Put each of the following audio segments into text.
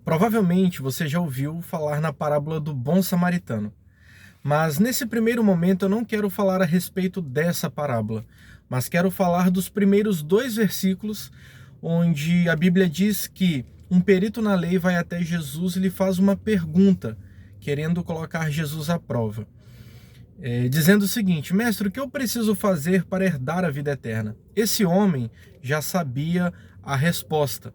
Provavelmente você já ouviu falar na parábola do bom samaritano. Mas nesse primeiro momento eu não quero falar a respeito dessa parábola, mas quero falar dos primeiros 2 versículos, onde a Bíblia diz que um perito na lei vai até Jesus e lhe faz uma pergunta, querendo colocar Jesus à prova. Dizendo o seguinte: mestre, o que eu preciso fazer para herdar a vida eterna? Esse homem já sabia a resposta,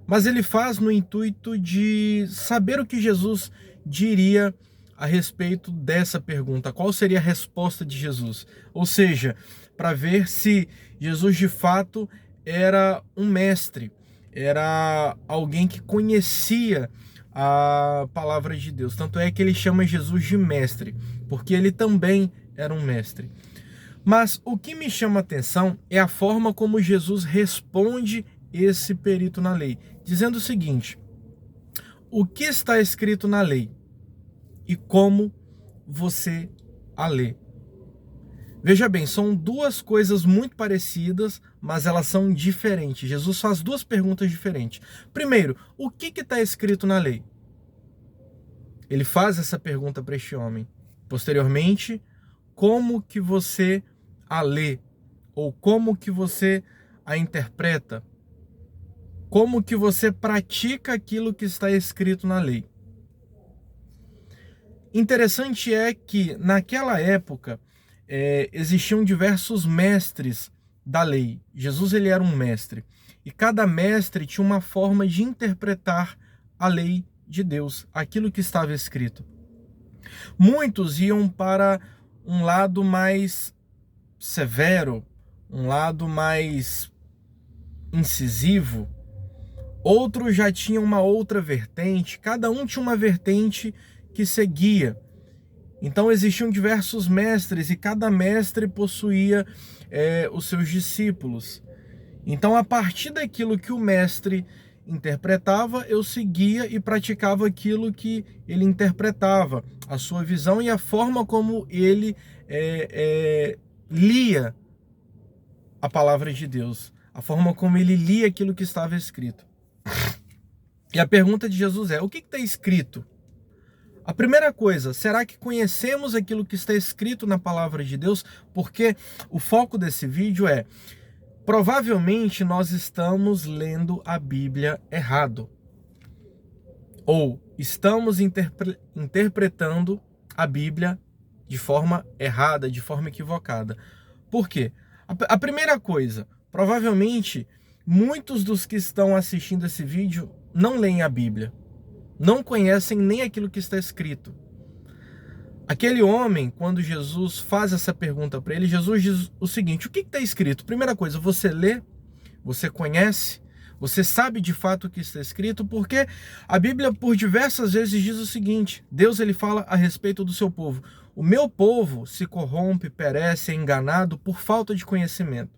mas ele faz no intuito de saber o que Jesus diria a respeito dessa pergunta. Qual seria a resposta de Jesus? Ou seja, para ver se Jesus de fato era um mestre, era alguém que conhecia a palavra de Deus. Tanto é que ele chama Jesus de mestre, porque ele também era um mestre. Mas o que me chama a atenção é a forma como Jesus responde esse perito na lei, dizendo o seguinte: o que está escrito na lei e como você a lê? Veja bem, são duas coisas muito parecidas, mas elas são diferentes. Jesus faz 2 perguntas diferentes. Primeiro, o que está escrito na lei? Ele faz essa pergunta para este homem. Posteriormente, como que você a lê? Ou como que você a interpreta? Como que você pratica aquilo que está escrito na lei? Interessante é que naquela época existiam diversos mestres da lei. Jesus ele era um mestre e cada mestre tinha uma forma de interpretar a lei de Deus, aquilo que estava escrito. Muitos iam para um lado mais severo, um lado mais incisivo. Outros já tinham uma outra vertente, cada um tinha uma vertente que seguia. Então existiam diversos mestres e cada mestre possuía os seus discípulos. Então a partir daquilo que o mestre interpretava, eu seguia e praticava aquilo que ele interpretava, a sua visão e a forma como ele lia a palavra de Deus, a forma como ele lia aquilo que estava escrito. E a pergunta de Jesus é: o que está escrito? A primeira coisa, será que conhecemos aquilo que está escrito na palavra de Deus? Porque o foco desse vídeo provavelmente nós estamos lendo a Bíblia errado. Ou estamos interpretando a Bíblia de forma errada, de forma equivocada. Por quê? A primeira coisa, provavelmente muitos dos que estão assistindo esse vídeo não leem a Bíblia. Não conhecem nem aquilo que está escrito. Aquele homem, quando Jesus faz essa pergunta para ele, Jesus diz o seguinte: o que está escrito? Primeira coisa, você lê, você conhece, você sabe de fato o que está escrito, porque a Bíblia por diversas vezes diz o seguinte: Deus ele fala a respeito do seu povo: o meu povo se corrompe, perece, é enganado por falta de conhecimento.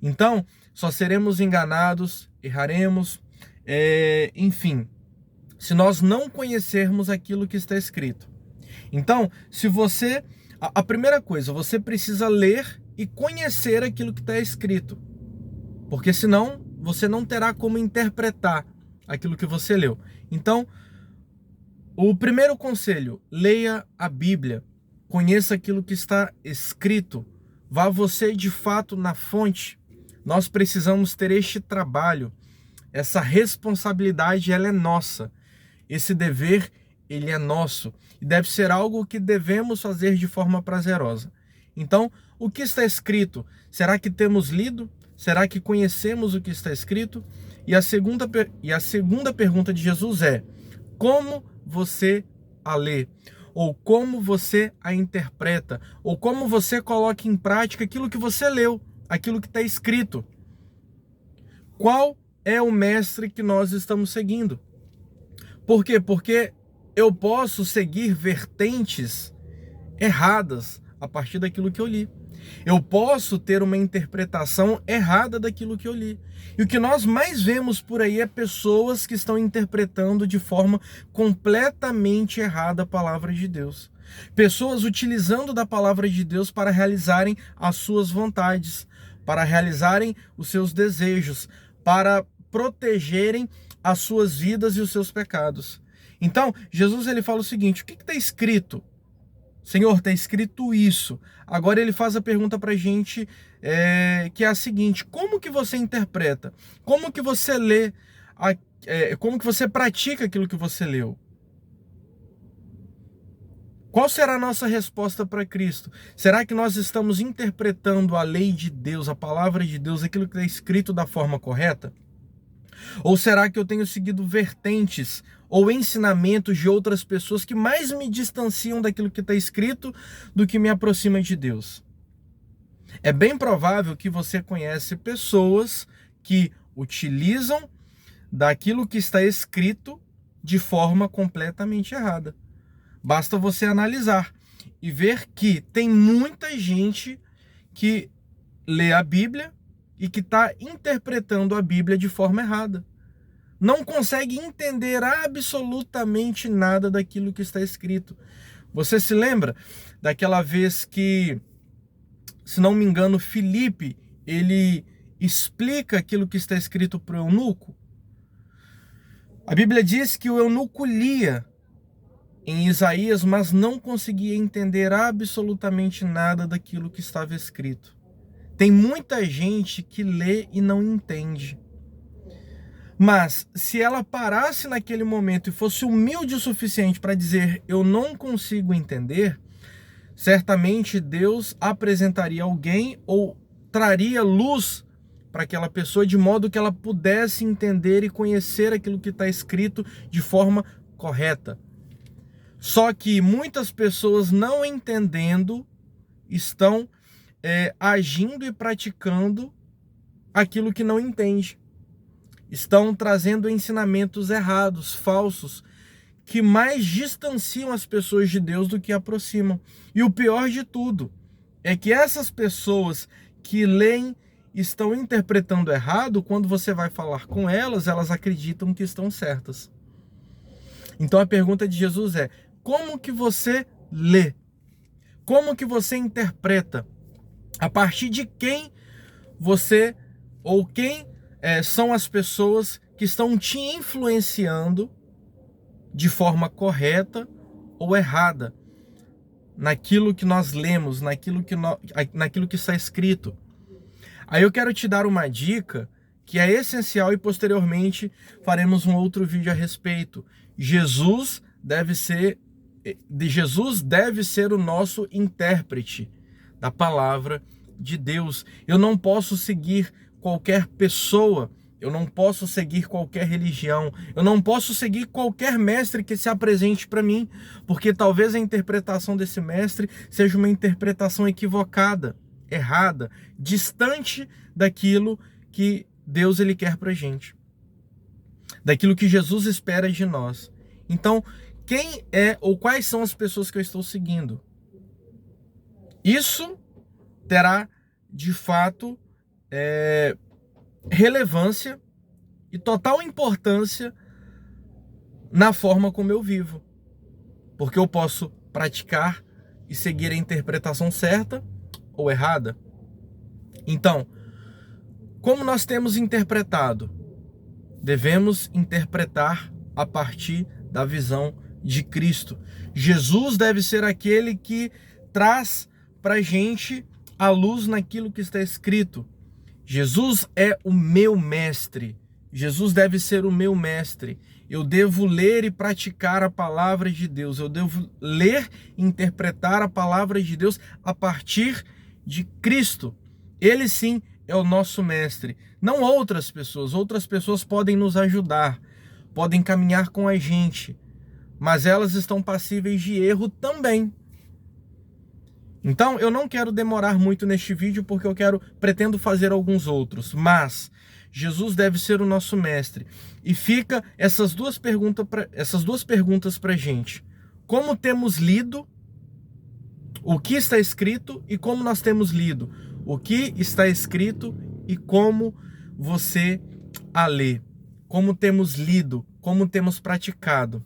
Então, só seremos enganados, erraremos, enfim, se nós não conhecermos aquilo que está escrito. Então, a primeira coisa, você precisa ler e conhecer aquilo que está escrito, porque senão você não terá como interpretar aquilo que você leu. Então, o primeiro conselho: leia a Bíblia, conheça aquilo que está escrito, vá você de fato na fonte. Nós precisamos ter este trabalho, essa responsabilidade, ela é nossa. Esse dever, ele é nosso e deve ser algo que devemos fazer de forma prazerosa. Então, o que está escrito? Será que temos lido? Será que conhecemos o que está escrito? E a segunda pergunta de Jesus é: como você a lê? Ou como você a interpreta? Ou como você coloca em prática aquilo que você leu, aquilo que está escrito? Qual é o mestre que nós estamos seguindo? Por quê? Porque eu posso seguir vertentes erradas a partir daquilo que eu li. Eu posso ter uma interpretação errada daquilo que eu li. E o que nós mais vemos por aí é pessoas que estão interpretando de forma completamente errada a palavra de Deus. Pessoas utilizando da palavra de Deus para realizarem as suas vontades, para realizarem os seus desejos, para protegerem as suas vidas e os seus pecados. Então, Jesus ele fala o seguinte: o que está escrito? Senhor, está escrito isso. Agora ele faz a pergunta para a gente, que é a seguinte: como que você interpreta? Como que você lê? Como que você pratica aquilo que você leu? Qual será a nossa resposta para Cristo? Será que nós estamos interpretando a lei de Deus, a palavra de Deus, aquilo que está escrito da forma correta? Ou será que eu tenho seguido vertentes ou ensinamentos de outras pessoas que mais me distanciam daquilo que está escrito do que me aproxima de Deus? É bem provável que você conhece pessoas que utilizam daquilo que está escrito de forma completamente errada. Basta você analisar e ver que tem muita gente que lê a Bíblia e que está interpretando a Bíblia de forma errada. Não consegue entender absolutamente nada daquilo que está escrito. Você se lembra daquela vez que, se não me engano, Filipe, ele explica aquilo que está escrito para o eunuco? A Bíblia diz que o eunuco lia em Isaías, mas não conseguia entender absolutamente nada daquilo que estava escrito. Tem muita gente que lê e não entende. Mas se ela parasse naquele momento e fosse humilde o suficiente para dizer: eu não consigo entender, certamente Deus apresentaria alguém ou traria luz para aquela pessoa, de modo que ela pudesse entender e conhecer aquilo que está escrito de forma correta. Só que muitas pessoas, não entendendo, estão agindo e praticando aquilo que não entende. Estão trazendo ensinamentos errados, falsos, que mais distanciam as pessoas de Deus do que aproximam. E o pior de tudo é que essas pessoas que leem estão interpretando errado. Quando você vai falar com elas, elas acreditam que estão certas. Então a pergunta de Jesus é: como que você lê? Como que você interpreta? A partir de quem você, ou quem são as pessoas que estão te influenciando de forma correta ou errada naquilo que nós lemos, naquilo que está escrito? Aí eu quero te dar uma dica que é essencial e posteriormente faremos um outro vídeo a respeito. Jesus deve ser o nosso intérprete da palavra de Deus. Eu não posso seguir qualquer pessoa, eu não posso seguir qualquer religião, eu não posso seguir qualquer mestre que se apresente para mim, porque talvez a interpretação desse mestre seja uma interpretação equivocada, errada, distante daquilo que Deus ele quer pra gente, daquilo que Jesus espera de nós. Então, quem é ou quais são as pessoas que eu estou seguindo? Isso terá, de fato, relevância e total importância na forma como eu vivo. Porque eu posso praticar e seguir a interpretação certa ou errada. Então, como nós temos interpretado? Devemos interpretar a partir da visão de Cristo. Jesus deve ser aquele que traz para a gente a luz naquilo que está escrito. Jesus é o meu mestre. Jesus deve ser o meu mestre. Eu devo ler e praticar a palavra de Deus. Eu devo ler e interpretar a palavra de Deus a partir de Cristo. Ele sim é o nosso mestre. Não outras pessoas. Outras pessoas podem nos ajudar, podem caminhar com a gente, mas elas estão passíveis de erro também. Então, eu não quero demorar muito neste vídeo, porque pretendo fazer alguns outros, mas Jesus deve ser o nosso mestre. E fica essas duas perguntas para a gente. Como temos lido o que está escrito e como nós temos lido o que está escrito e como você a lê. Como temos lido, como temos praticado.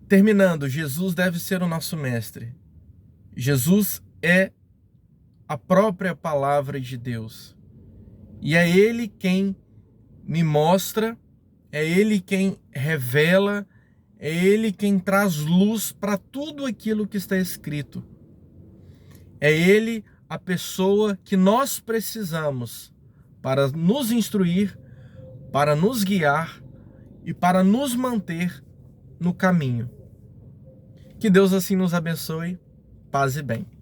Terminando, Jesus deve ser o nosso mestre. Jesus é a própria palavra de Deus. E é Ele quem me mostra, é Ele quem revela, é Ele quem traz luz para tudo aquilo que está escrito. É Ele a pessoa que nós precisamos para nos instruir, para nos guiar e para nos manter no caminho. Que Deus assim nos abençoe. Paz e bem.